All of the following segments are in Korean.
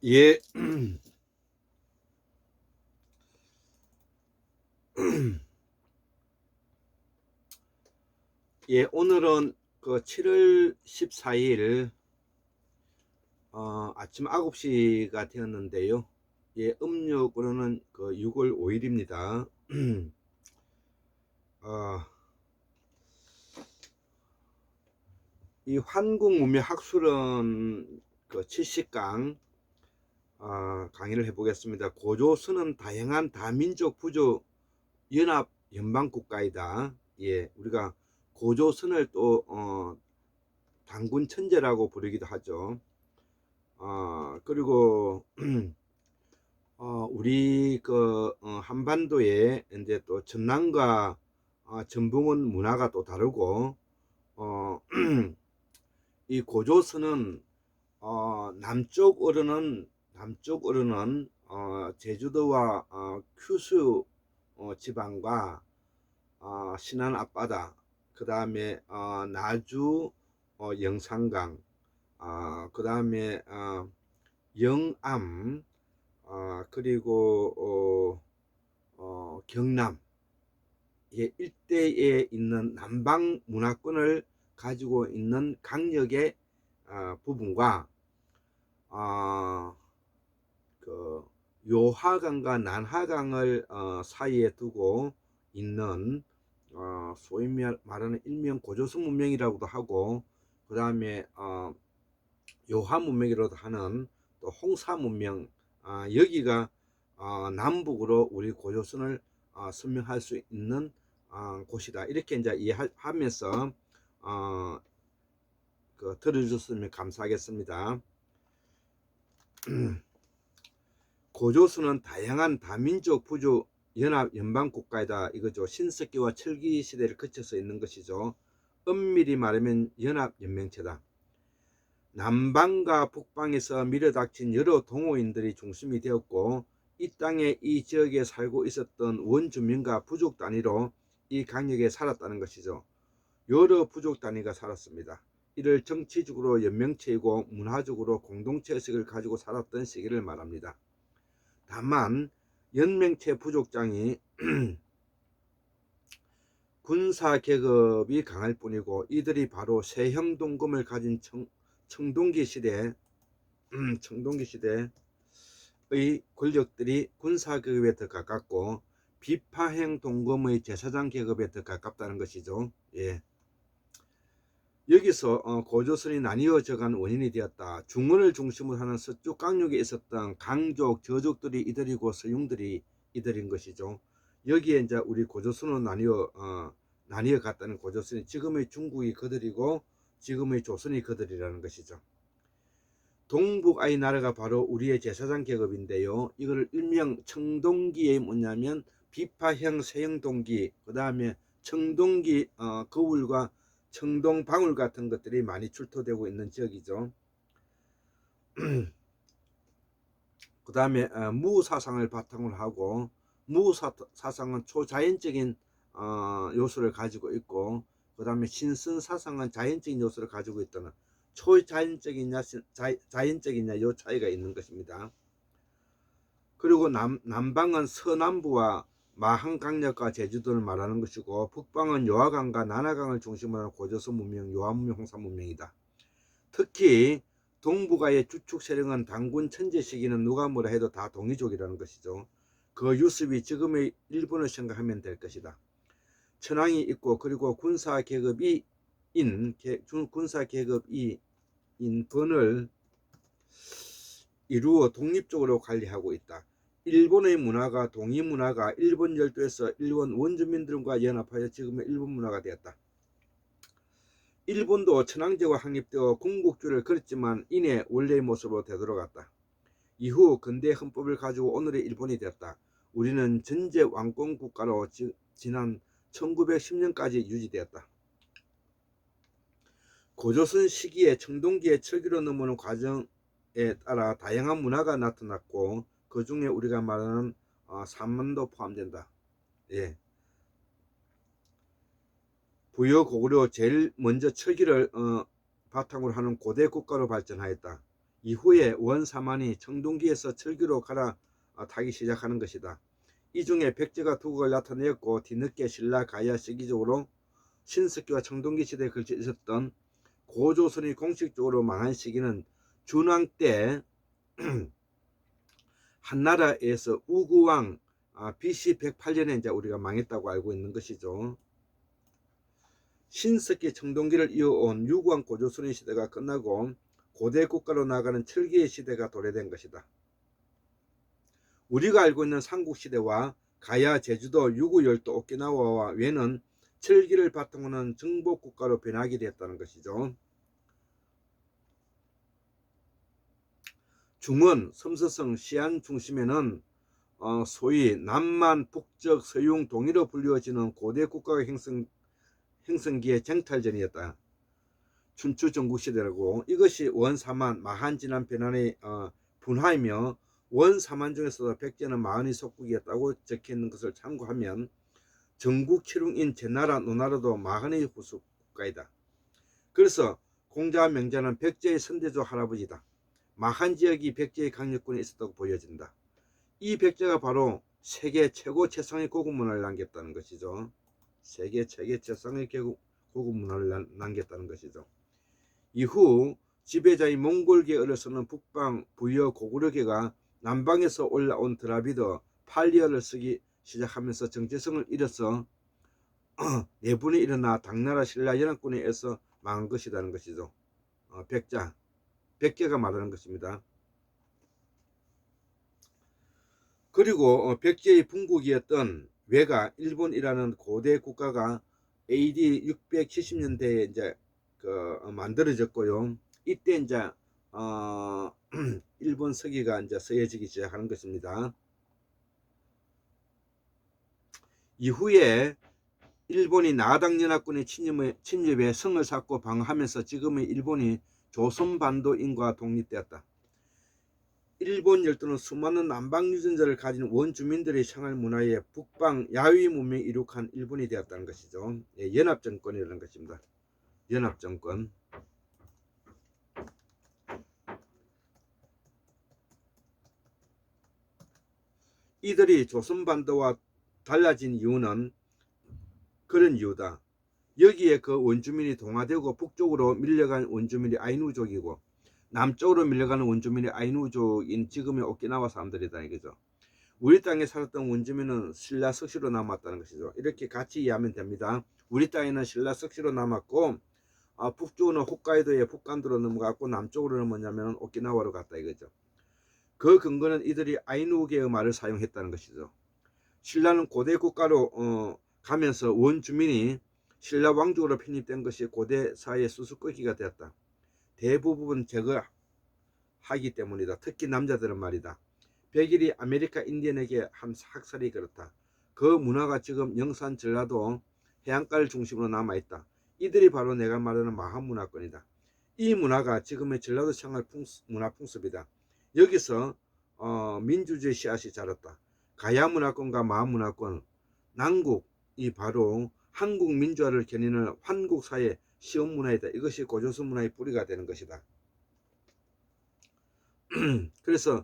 예, 예, 오늘은 그 7월 14일 아침 9시가 되었는데요. 예, 음력으로는 그 6월 5일입니다. 어, 이 환국문명학술은 그 70강 강의를 해보겠습니다. 고조선은 다양한 다민족 부족 연합 연방국가이다. 예, 우리가 고조선을 또 단군 천재라고 부르기도 하죠. 그리고 우리 그 한반도에 이제 또 전남과 전북은 문화가 또 다르고 어, 이 고조선은 남쪽으로는 제주도와 큐슈 지방과 신안 앞바다, 그 다음에 나주 영산강, 그 다음에 영암, 그리고 경남 일대에 있는 남방 문화권을 가지고 있는 강력의 부분과 그 요하강과 난하강을 사이에 두고 있는 소위 말하는 일명 고조선 문명이라고도 하고, 그 다음에 요하 문명이라고도 하는 또 홍사 문명, 여기가 남북으로 우리 고조선을 설명할 수 있는 곳이다. 이렇게 이제 이해하면서 들어주셨으면 감사하겠습니다. 고조선은 다양한 다민족 부주 연합 연방 국가이다 이거죠. 신석기와 철기 시대를 거쳐서 있는 것이죠. 엄밀히 말하면 연합 연맹체다. 남방과 북방에서 밀어닥친 여러 동호인들이 중심이 되었고, 이 땅에 이 지역에 살고 있었던 원주민과 부족 단위로 이 강역에 살았다는 것이죠. 여러 부족 단위가 살았습니다. 이를 정치적으로 연맹체이고 문화적으로 공동체 의식을 가지고 살았던 시기를 말합니다. 다만 연맹체 부족장이 군사 계급이 강할 뿐이고, 이들이 바로 세형동금을 가진 청동기 시대의 권력들이 군사 계급에 더 가깝고 비파행 동검의 제사장 계급에 더 가깝다는 것이죠. 예. 여기서 고조선이 나뉘어져간 원인이 되었다. 중원을 중심으로 하는 서쪽 강력에 있었던 강족, 저족들이 이들이고 서융들이 이들인 것이죠. 여기에 이제 우리 고조선으로 나뉘어 갔다는 고조선이 지금의 중국이 그들이고 지금의 조선이 그들이라는 것이죠. 동북아의 나라가 바로 우리의 제사장 계급인데요. 이걸 일명 청동기에 뭐냐면 비파형 세형동기, 그 다음에 청동기 거울과 청동방울 같은 것들이 많이 출토되고 있는 지역이죠. 그 다음에 무사상을 바탕으로 하고, 무사상은 초자연적인 요소를 가지고 있고, 그 다음에 신선사상은 자연적인 요소를 가지고 있다는, 초자연적이냐 자연적이냐 요 차이가 있는 것입니다. 그리고 남방은 서남부와 마한강역과 제주도를 말하는 것이고, 북방은 요하강과 난하강을 중심으로 하는 고조선 문명, 요하문명, 홍사문명이다. 특히 동북아의 주축 세력은 단군 천재 시기는 누가 뭐라 해도 다 동이족이라는 것이죠. 그 유습이 지금의 일본을 생각하면 될 것이다. 천황이 있고, 그리고 군사 계급이 번을 이루어 독립적으로 관리하고 있다. 일본의 문화가 동이 문화가 일본 열도에서 일본 원주민들과 연합하여 지금의 일본 문화가 되었다. 일본도 천황제와 확립되어 군국주의를 그렸지만 이내 원래의 모습으로 되돌아갔다. 이후 근대 헌법을 가지고 오늘의 일본이 되었다. 우리는 전제 왕권 국가로 지난 1910년까지 유지되었다. 고조선 시기에 청동기에 철기로 넘어오는 과정에 따라 다양한 문화가 나타났고, 그 중에 우리가 말하는 산만도 포함된다. 예. 부여 고구려 제일 먼저 철기를 바탕으로 하는 고대 국가로 발전하였다. 이후에 원사만이 청동기에서 철기로 갈아타기 시작하는 것이다. 이 중에 백제가 두각을 나타내었고 뒤늦게 신라 가야 시기적으로 신석기와 청동기 시대에 걸쳐 있었던 고조선이 공식적으로 망한 시기는 준왕 때 한나라에서 우구왕 BC 108년에 이제 우리가 망했다고 알고 있는 것이죠. 신석기 청동기를 이어온 유구왕 고조선의 시대가 끝나고 고대 국가로 나아가는 철기의 시대가 도래된 것이다. 우리가 알고 있는 삼국시대와 가야, 제주도, 유구, 열도, 오키나와와 외는 철기를 바탕으로 하는 정복국가로 변하게 되었다는 것이죠. 중원, 섬서성, 시안 중심에는 소위 남만, 북적, 서융, 동이로 불리워지는 고대 국가가 형성기의 쟁탈전이었다. 춘추 전국시대라고. 이것이 원사만, 마한, 진한, 변환의 분화이며 원사만 중에서도 백제는 마한이 속국이었다고 적혀있는 것을 참고하면 전국 칠웅인 제나라, 노나라도 마한의 후속 국가이다. 그래서 공자와 명자는 백제의 선대조 할아버지다. 마한 지역이 백제의 강력군에 있었다고 보여진다. 이 백제가 바로 세계 최고 최상의 고급 문화를 남겼다는 것이죠. 세계 최상의 고급 문화를 남겼다는 것이죠. 이후 지배자인 몽골계 어려서는 북방 부여 고구려계가 남방에서 올라온 드라비드 팔리어를 쓰기 시작하면서 정체성을 잃어서 내분이 일어나 당나라 신라 연합군에 의해서 망한 것이라는 것이죠. 백제가 말하는 것입니다. 그리고 백제의 분국이었던 외가 일본이라는 고대 국가가 AD 670년대에 이제 만들어졌고요. 이때 이제 일본 서기가 이제 서해지기 시작하는 것입니다. 이후에 일본이 나당연합군의 침입에 성을 쌓고 방어하면서 지금의 일본이 조선반도인과 독립되었다. 일본 열도는 수많은 남방 유전자를 가진 원주민들의 생활 문화에 북방 야위 문명이 이룩한 일본이 되었다는 것이죠. 예, 연합정권이라는 것입니다. 연합정권. 이들이 조선반도와 달라진 이유는 그런 이유다. 여기에 그 원주민이 동화되고 북쪽으로 밀려간 원주민이 아이누족이고 남쪽으로 밀려가는 원주민이 아이누족인 지금의 오키나와 사람들이다 이거죠. 우리 땅에 살았던 원주민은 신라 석시로 남았다는 것이죠. 이렇게 같이 이해하면 됩니다. 우리 땅에는 신라 석시로 남았고 북쪽은 홋카이도의 북간도로 넘어갔고 남쪽으로는 뭐냐면 오키나와로 갔다 이거죠. 그 근거는 이들이 아이누계의 말을 사용했다는 것이죠. 신라는 고대 국가로 가면서 원주민이 신라 왕족으로 편입된 것이 고대 사회의 수수께끼가 되었다. 대부분 제거하기 때문이다. 특히 남자들은 말이다. 백일이 아메리카 인디언에게 한 학살이 그렇다. 그 문화가 지금 영산 전라도 해안가를 중심으로 남아있다. 이들이 바로 내가 말하는 마한문화권이다. 이 문화가 지금의 전라도 생활 문화 풍습이다. 여기서 민주주의 씨앗이 자랐다. 가야문화권과 마한문화권, 난국이 바로 한국 민주화를 겨누는 환국사회 시험문화이다. 이것이 고조선 문화의 뿌리가 되는 것이다. 그래서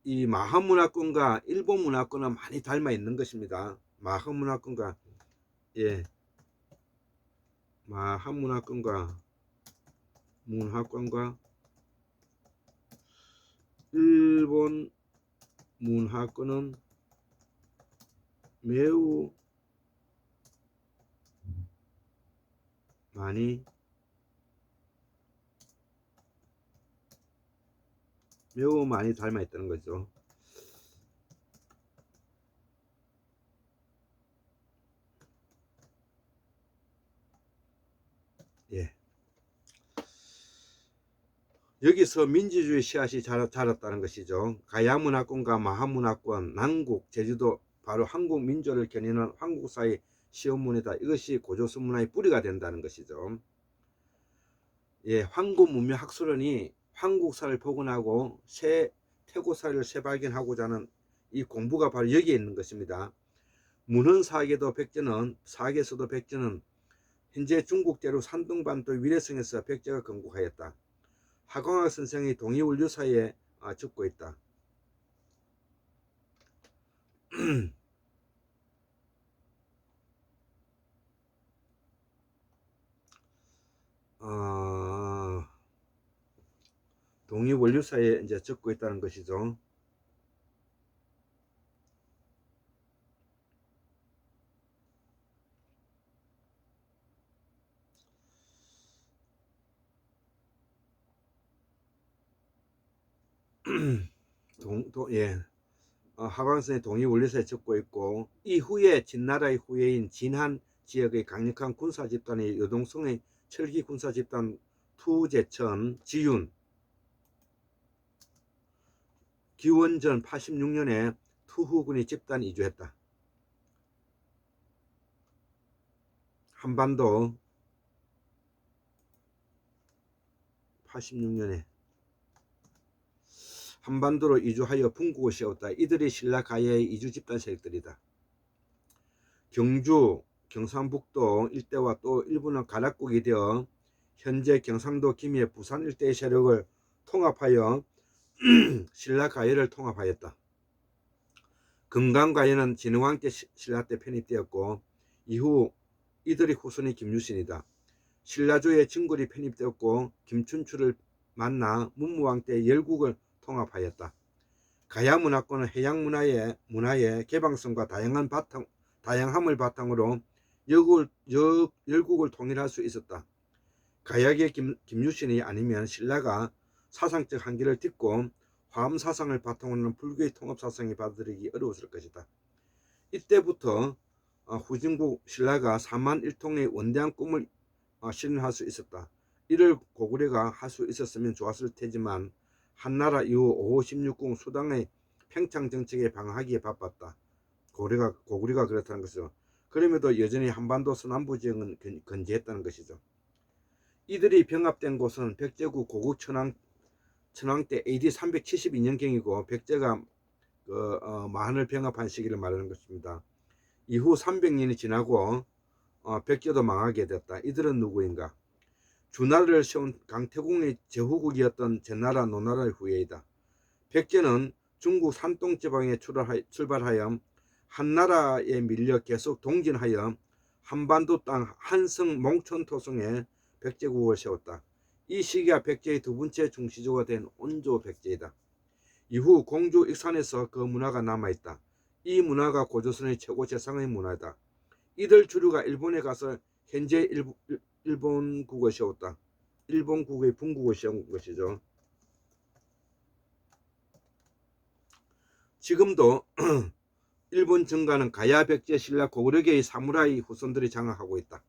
이 마한문화권과 일본 문화권은 많이 닮아 있는 것입니다. 마한문화권과 문화권과 일본 문화권은 매우 많이 닮아 있다는 거죠. 예. 여기서 민주주의 씨앗이 자랐다는 것이죠. 가야문화권과 마한문화권, 난국, 제주도 바로 한국 민주를 겨누는 한국사의 시험문이다. 이것이 고조선 문화의 뿌리가 된다는 것이죠. 예, 황구 문명 학술원이 한국사를 복원하고 새 태고사를 재발견하고자 하는 이 공부가 바로 여기에 있는 것입니다. 문헌사계도 백제는 사계에서도 백제는 현재 중국 대륙 산둥반도 위례성에서 백제가 건국하였다. 하광학 선생의 동이원류사에 적고 있다. 동이원류사에 이제 적고 있다는 것이죠. 예. 하광선의 동이원류사에 적고 있고, 이후에 진나라의 후예인 진한 지역의 강력한 군사 집단의 여동성의 철기 군사 집단 투제천, 지윤, 기원전 86년에 투후군이 집단 이주했다. 한반도 86년에 한반도로 이주하여 분국을 세웠다. 이들이 신라 가야의 이주 집단 세력들이다. 경주, 경상북도 일대와 또 일부는 가락국이 되어 현재 경상도 김해 부산 일대의 세력을 통합하여 신라 가야를 통합하였다. 금강가야는 진흥왕 때 신라 때 편입되었고, 이후 이들의 후손이 김유신이다. 신라조의 진골이 편입되었고, 김춘추를 만나 문무왕 때 열국을 통합하였다. 가야 문화권은 해양 문화의 개방성과 다양함을 바탕으로 열국을 통일할 수 있었다. 가야의 김유신이 아니면 신라가 사상적 한계를 딛고 화엄 사상을 바탕으로 불교의 통합 사상이 받아들이기 어려웠을 것이다. 이때부터 후진국 신라가 4만 1통의 원대한 꿈을 실현할 수 있었다. 이를 고구려가 할 수 있었으면 좋았을 테지만 한나라 이후 5호 16궁 수당의 팽창 정책에 방어하기에 바빴다. 고구려가 그렇다는 것이죠. 그럼에도 여전히 한반도 서남부 지역은 건재했다는 것이죠. 이들이 병합된 곳은 백제국 고국 천황 때 AD 372년경이고 백제가 마한을 병합한 시기를 말하는 것입니다. 이후 300년이 지나고 백제도 망하게 됐다. 이들은 누구인가? 주나라를 세운 강태공의 제후국이었던 제나라 노나라의 후예이다. 백제는 중국 산동 지방에 출발하여 한나라에 밀려 계속 동진하여 한반도 땅 한성 몽천토성에 백제국을 세웠다. 이 시기가 백제의 두 번째 중시조가 된 온조 백제이다. 이후 공주 익산에서 그 문화가 남아있다. 이 문화가 고조선의 최고 재상의 문화다. 이들 주류가 일본에 가서 현재 일본국을 세웠다. 일본국의 분국을 세운 것이죠. 지금도 일본 정가는 가야 백제 신라 고구려계의 사무라이 후손들이 장악하고 있다.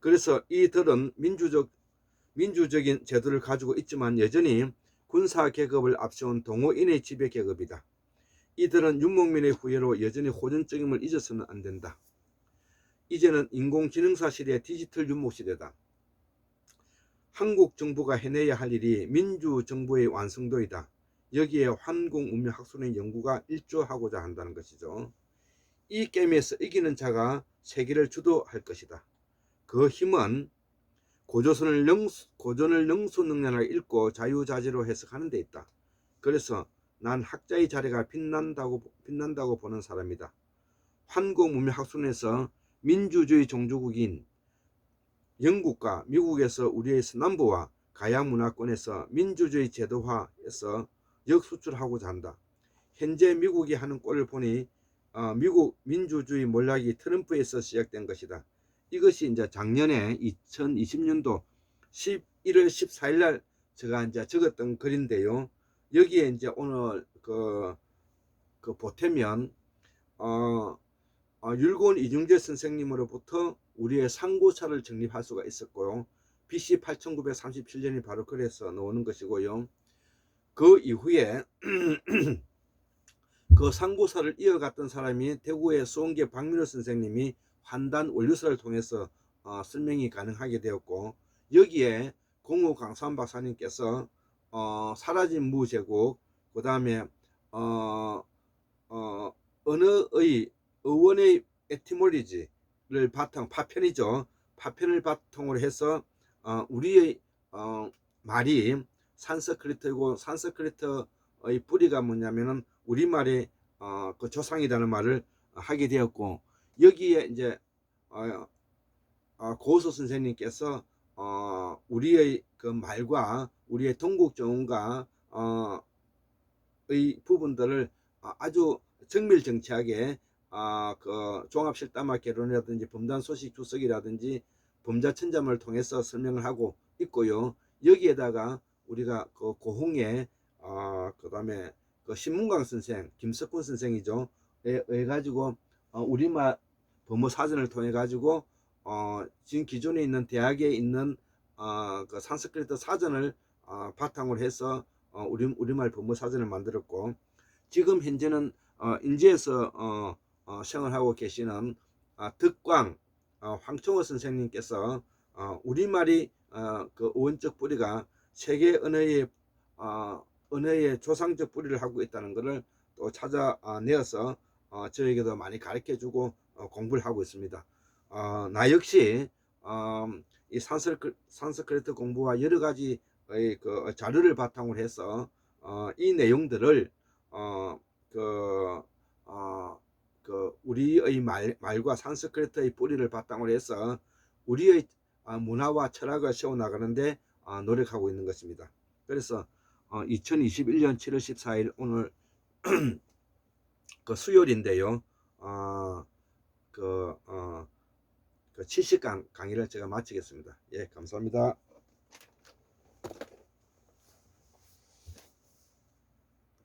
그래서 이들은 민주적인 제도를 가지고 있지만 여전히 군사 계급을 앞세운 동호인의 지배 계급이다. 이들은 윤목민의 후예로 여전히 호전적임을 잊어서는 안 된다. 이제는 인공지능사 시대의 디지털 윤목 시대다. 한국 정부가 해내야 할 일이 민주정부의 완성도이다. 여기에 환공운명학술의 연구가 일조하고자 한다는 것이죠. 이 게임에서 이기는 자가 세계를 주도할 것이다. 그 힘은 고전을 능수능란하게 읽고 자유자재로 해석하는 데 있다. 그래서 난 학자의 자리가 빛난다고 보는 사람이다. 환공문명학술에서 민주주의 종주국인 영국과 미국에서 우리의 서남부와 가야 문화권에서 민주주의 제도화에서 역수출하고자 한다. 현재 미국이 하는 꼴을 보니 미국 민주주의 몰락이 트럼프에서 시작된 것이다. 이것이 이제 작년에 2020년도 11월 14일 날 제가 이제 적었던 글인데요. 여기에 이제 오늘 그 보태면 율곡 이중재 선생님으로부터 우리의 상고사를 정립할 수가 있었고요. BC 8937년이 바로 그래서 나오는 것이고요. 그 이후에 그 상고사를 이어갔던 사람이 대구의 수원계 박민호 선생님이 환단 원류사를 통해서 설명이 가능하게 되었고, 여기에 공우 강산 박사님께서 사라진 무제국, 그 다음에 언어의 어원의 에티몰리지를 바탕 파편이죠. 파편을 바탕으로 해서 우리의 말이 산스크리트이고, 산스크리트의 뿌리가 뭐냐면은 우리말의 그 조상이라는 말을 하게 되었고, 여기에 이제 고우서 선생님께서 우리의 그 말과 우리의 동국정음과 의 부분들을 아주 정밀정치하게 그 종합실담학 개론이라든지 범단소식 주석이라든지 범자천잠을 통해서 설명을 하고 있고요. 여기에다가 우리가 그 고흥의 그 다음에 그 신문강 선생, 김석훈 선생이죠. 에 가지고 우리말 범어사전을 통해 가지고 지금 기존에 있는 대학에 있는 그 산스크리트 사전을 바탕으로 해서 우리말 범어사전을 만들었고, 지금 현재는 인제에서 생활하고 계시는 덕광 황청호 선생님께서 우리말이 그 원적 뿌리가 세계 언어의 조상적 뿌리를 하고 있다는 것을 또 찾아내어서 저에게도 많이 가르쳐주고 공부를 하고 있습니다. 나 역시 이 산스크리트 공부와 여러 가지 그 자료를 바탕으로 해서 이 내용들을 우리의 말과 산스크리트의 뿌리를 바탕으로 해서 우리의 문화와 철학을 세워나가는데 노력하고 있는 것입니다. 그래서 2021년 7월 14일 오늘 그 수요일인데요. 그 70강 강의를 제가 마치겠습니다. 예, 감사합니다.